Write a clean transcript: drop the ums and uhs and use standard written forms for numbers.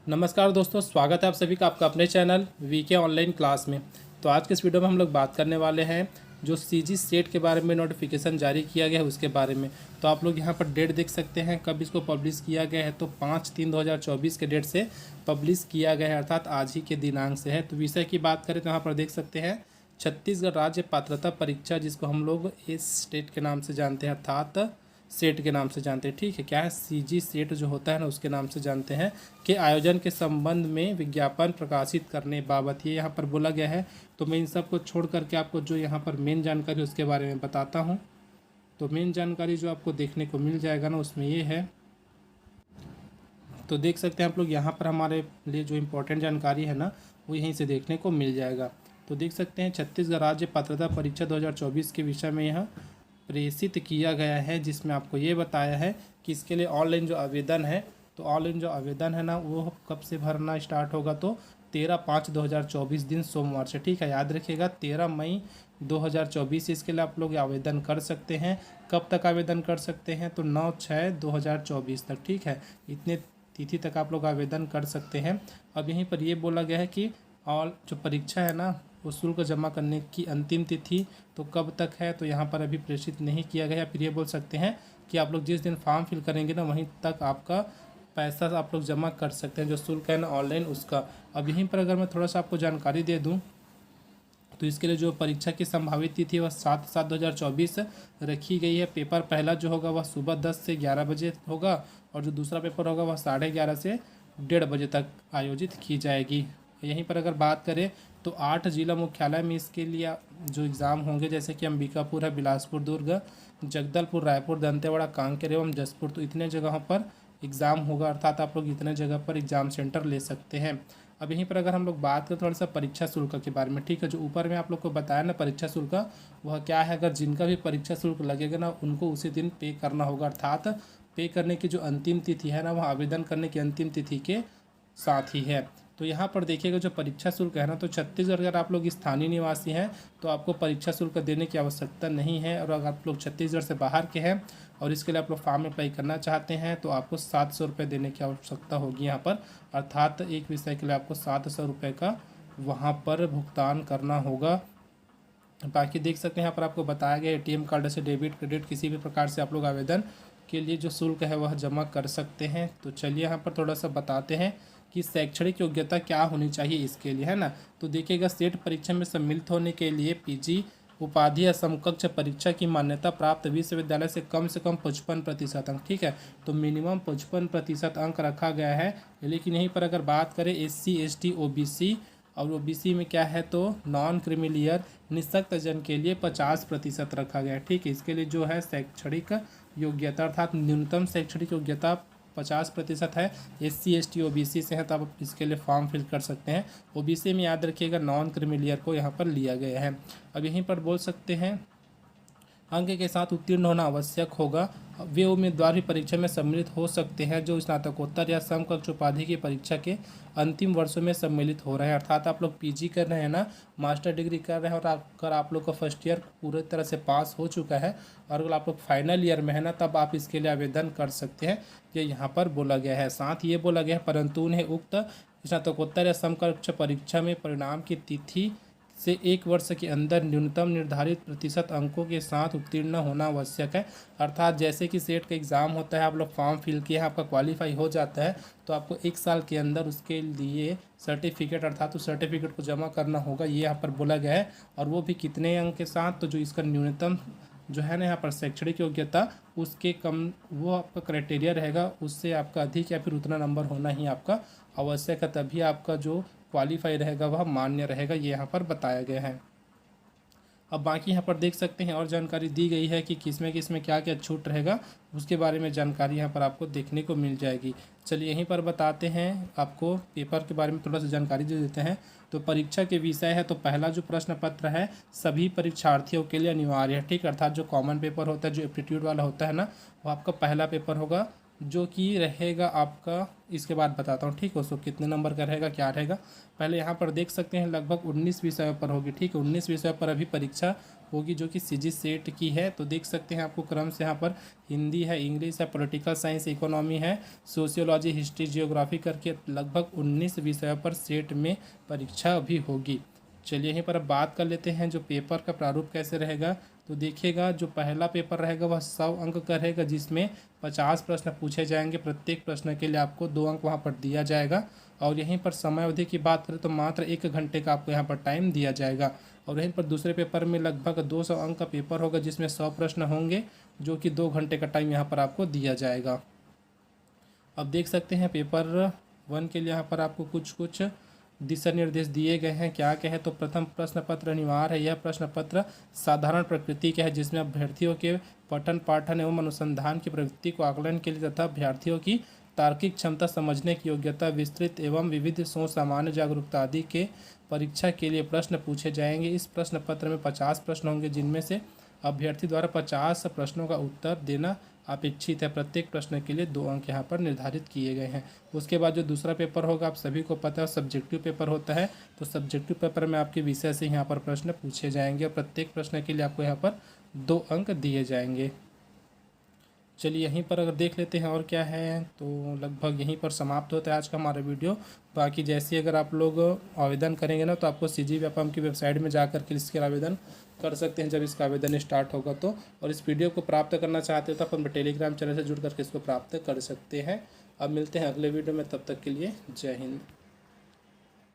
नमस्कार दोस्तों, स्वागत है आप सभी का आपका अपने चैनल वीके ऑनलाइन क्लास में। तो आज के इस वीडियो में हम लोग बात करने वाले हैं जो सीजी सेट के बारे में नोटिफिकेशन जारी किया गया है उसके बारे में। तो आप लोग यहाँ पर डेट देख सकते हैं कब इसको पब्लिश किया गया है। तो 5/3/2024 के डेट से पब्लिश किया गया है, अर्थात आज ही के दिनांक से है। तो विषय की बात करें तो यहाँ पर देख सकते हैं छत्तीसगढ़ राज्य पात्रता परीक्षा, जिसको हम लोग इस स्टेट के नाम से जानते हैं, अर्थात सेट के नाम से जानते हैं। ठीक है, क्या है सीजी सेट जो होता है ना उसके नाम से जानते हैं कि आयोजन के संबंध में विज्ञापन प्रकाशित करने बाबत ये यहाँ पर बोला गया है। तो मैं इन सब को छोड़ करके आपको जो यहाँ पर मेन जानकारी उसके बारे में बताता हूँ। तो मेन जानकारी जो आपको देखने को मिल जाएगा ना उसमें ये है, तो देख सकते हैं आप लोग यहाँ पर हमारे लिए जो इम्पोर्टेंट जानकारी है ना वो यहीं से देखने को मिल जाएगा। तो देख सकते हैं छत्तीसगढ़ राज्य पात्रता परीक्षा 2024 के विषय में यह प्रेषित किया गया है, जिसमें आपको ये बताया है कि इसके लिए ऑनलाइन जो आवेदन है, तो ऑनलाइन जो आवेदन है ना वो कब से भरना स्टार्ट होगा, तो 13/5/2024 दिन सोमवार से। ठीक है, याद रखिएगा 13 मई 2024 इसके लिए आप लोग आवेदन कर सकते हैं। कब तक आवेदन कर सकते हैं, तो 9/6/2024 तक। ठीक है, इतने तिथि तक आप लोग आवेदन कर सकते हैं। अब यहीं पर ये बोला गया है कि और जो परीक्षा है ना वो शुल्क जमा करने की अंतिम तिथि तो कब तक है, तो यहाँ पर अभी प्रेषित नहीं किया गया। फिर ये बोल सकते हैं कि आप लोग जिस दिन फॉर्म फिल करेंगे ना वहीं तक आपका पैसा आप लोग जमा कर सकते हैं, जो शुल्क है ना ऑनलाइन उसका। अब यहीं पर अगर मैं थोड़ा सा आपको जानकारी दे दूँ तो इसके लिए जो परीक्षा की संभावित तिथि वह 7/7/2024 रखी गई है। पेपर पहला जो होगा वह सुबह 10 से 11 बजे होगा और जो दूसरा पेपर होगा वह 11:30 से 1:30 बजे तक आयोजित की जाएगी। यहीं पर अगर बात करें तो 8 जिला मुख्यालय में इसके लिए जो एग्ज़ाम होंगे, जैसे कि अंबिकापुर है, बिलासपुर, दुर्ग, जगदलपुर, रायपुर, दंतेवाड़ा, कांकेर एवं जसपुर, तो इतने जगहों पर एग्ज़ाम होगा, अर्थात आप लोग इतने जगह पर एग्ज़ाम सेंटर ले सकते हैं। अब यहीं पर अगर हम लोग बात करें थोड़ा सा परीक्षा शुल्क के बारे में। ठीक है, जो ऊपर में आप लोग को बताया ना परीक्षा शुल्क वह क्या है, अगर जिनका भी परीक्षा शुल्क लगेगा ना उनको उसी दिन पे करना होगा, अर्थात पे करने की जो अंतिम तिथि है ना वह आवेदन करने की अंतिम तिथि के साथ ही है। तो यहाँ पर देखिएगा जो परीक्षा शुल्क है ना, तो छत्तीसगढ़ अगर आप लोग स्थानीय निवासी हैं तो आपको परीक्षा शुल्क देने की आवश्यकता नहीं है। और अगर आप लोग छत्तीसगढ़ से बाहर के हैं और इसके लिए आप लोग फॉर्म अप्लाई करना चाहते हैं तो आपको 700 रुपये देने की आवश्यकता होगी यहाँ पर, अर्थात एक विषय के लिए आपको 700 रुपये का वहाँ पर भुगतान करना होगा। बाकी देख सकते हैं यहाँ पर आपको बताया गया एटीएम कार्ड से डेबिट क्रेडिट किसी भी प्रकार से आप लोग आवेदन के लिए जो शुल्क है वह जमा कर सकते हैं। तो चलिए यहाँ पर थोड़ा सा बताते हैं कि शैक्षणिक योग्यता क्या होनी चाहिए इसके लिए, है ना। तो देखिएगा सेट परीक्षा में सम्मिलित होने के लिए पीजी उपाधि या समकक्ष परीक्षा की मान्यता प्राप्त विश्वविद्यालय से कम 55% अंक। ठीक है, तो मिनिमम 55% अंक रखा गया है। लेकिन यहीं पर अगर बात करें SC ST OBC और OBC में क्या है तो नॉन क्रिमिलियर निःशक्त जन के लिए 50% रखा गया है। ठीक है, इसके लिए जो है शैक्षणिक योग्यता अर्थात न्यूनतम शैक्षणिक योग्यता 50% है। SC ST OBC से है तो आप इसके लिए फॉर्म फिल कर सकते हैं। OBC में याद रखिएगा नॉन क्रिमिलियर को यहाँ पर लिया गया है। अब यहीं पर बोल सकते हैं अंक के साथ उत्तीर्ण होना आवश्यक होगा। वे उम्मीदवार भी परीक्षा में सम्मिलित हो सकते हैं जो स्नातकोत्तर या समकक्ष उपाधि की परीक्षा के अंतिम वर्षों में सम्मिलित हो रहे हैं, अर्थात आप लोग पीजी कर रहे हैं ना, मास्टर डिग्री कर रहे हैं और अगर आप लोग का फर्स्ट ईयर पूरी तरह से पास हो चुका है और अगर आप लोग फाइनल ईयर में है ना तब आप इसके लिए आवेदन कर सकते हैं, ये यहाँ पर बोला गया है। साथ ये बोला गया है परंतु उन्हें उक्त स्नातकोत्तर या समकक्ष परीक्षा में परिणाम की तिथि से 1 वर्ष के अंदर न्यूनतम निर्धारित प्रतिशत अंकों के साथ उत्तीर्ण होना आवश्यक है। अर्थात जैसे कि सेट का एग्ज़ाम होता है, आप लोग फॉर्म फिल किए हैं, आपका क्वालिफाई हो जाता है तो आपको 1 साल के अंदर उसके लिए सर्टिफिकेट अर्थात उस सर्टिफिकेट को जमा करना होगा, ये यहाँ पर बोला गया है। और वो भी कितने अंक के साथ, तो जो इसका न्यूनतम जो है ना यहाँ पर शैक्षणिक योग्यता उसके कम वो आपका क्राइटेरिया रहेगा, उससे आपका अधिक या फिर उतना नंबर होना ही आपका आवश्यक है, तभी आपका जो क्वालिफाई रहेगा वह मान्य रहेगा, ये यहाँ पर बताया गया है। अब बाकी यहाँ पर देख सकते हैं और जानकारी दी गई है कि किसमें क्या क्या छूट रहेगा, उसके बारे में जानकारी यहाँ पर आपको देखने को मिल जाएगी। चलिए यहीं पर बताते हैं आपको पेपर के बारे में थोड़ा सा जानकारी दे देते हैं। तो परीक्षा के विषय है, तो पहला जो प्रश्न पत्र है सभी परीक्षार्थियों के लिए अनिवार्य है। ठीक, अर्थात जो कॉमन पेपर होता है, जो एप्टीट्यूड वाला होता है ना, वो आपका पहला पेपर होगा जो कि रहेगा आपका, इसके बाद बताता हूँ, ठीक है। उसको कितने नंबर का रहेगा, क्या रहेगा, पहले यहाँ पर देख सकते हैं लगभग 19 विषयों पर होगी, ठीक है। 19 विषयों पर अभी परीक्षा होगी जो कि सीजी सेट की है। तो देख सकते हैं आपको क्रम से यहाँ पर हिंदी है, इंग्लिश है, पॉलिटिकल साइंस, इकोनॉमी है, सोशियोलॉजी, हिस्ट्री, जियोग्राफी करके लगभग 19 विषयों पर सेट में परीक्षा भी होगी। चलिए यहीं पर अब बात कर लेते हैं जो पेपर का प्रारूप कैसे रहेगा। तो देखिएगा जो पहला पेपर रहेगा वह 100 अंक का रहेगा, जिसमें 50 प्रश्न पूछे जाएंगे। प्रत्येक प्रश्न के लिए आपको 2 अंक वहाँ पर दिया जाएगा। और यहीं पर समय अवधि की बात करें तो मात्र 1 घंटे का आपको यहाँ पर टाइम दिया जाएगा। और यहीं पर दूसरे पेपर में लगभग 200 अंक का पेपर होगा, जिसमें 100 प्रश्न होंगे, जो कि 2 घंटे का टाइम यहाँ पर आपको दिया जाएगा। अब देख सकते हैं पेपर 1 के लिए यहाँ पर आपको कुछ दिशा निर्देश दिए गए हैं। क्या क्या है, तो प्रथम प्रश्न पत्र अनिवार्य है। यह प्रश्न पत्र साधारण प्रकृति का है, जिसमें अभ्यर्थियों के पठन पाठन एवं अनुसंधान की प्रवृत्ति को आकलन के लिए तथा अभ्यर्थियों की तार्किक क्षमता, समझने की योग्यता, विस्तृत एवं विविध सोच, सामान्य जागरूकता आदि के परीक्षा के लिए प्रश्न पूछे जाएंगे। इस प्रश्न पत्र में 50 प्रश्न होंगे, जिनमें से अभ्यर्थी द्वारा 50 प्रश्नों का उत्तर देना अपेक्षित है। प्रत्येक प्रश्न के लिए 2 अंक यहाँ पर निर्धारित किए गए हैं। उसके बाद जो दूसरा पेपर होगा, आप सभी को पता है, सब्जेक्टिव पेपर होता है। तो सब्जेक्टिव पेपर में आपके विषय से यहाँ पर प्रश्न पूछे जाएंगे और प्रत्येक प्रश्न के लिए आपको यहाँ पर 2 अंक दिए जाएंगे। चलिए यहीं पर अगर देख लेते हैं और क्या है, तो लगभग यहीं पर समाप्त होता है आज का हमारा वीडियो। बाकी जैसे अगर आप लोग आवेदन करेंगे ना, तो आपको सीजी व्यापम की वेबसाइट में जाकर के इसके आवेदन कर सकते हैं जब इसका आवेदन स्टार्ट होगा तो। और इस वीडियो को प्राप्त करना चाहते हो तो अपन टेलीग्राम चैनल से जुड़ करके इसको प्राप्त कर सकते हैं। अब मिलते हैं अगले वीडियो में, तब तक के लिए जय हिंद।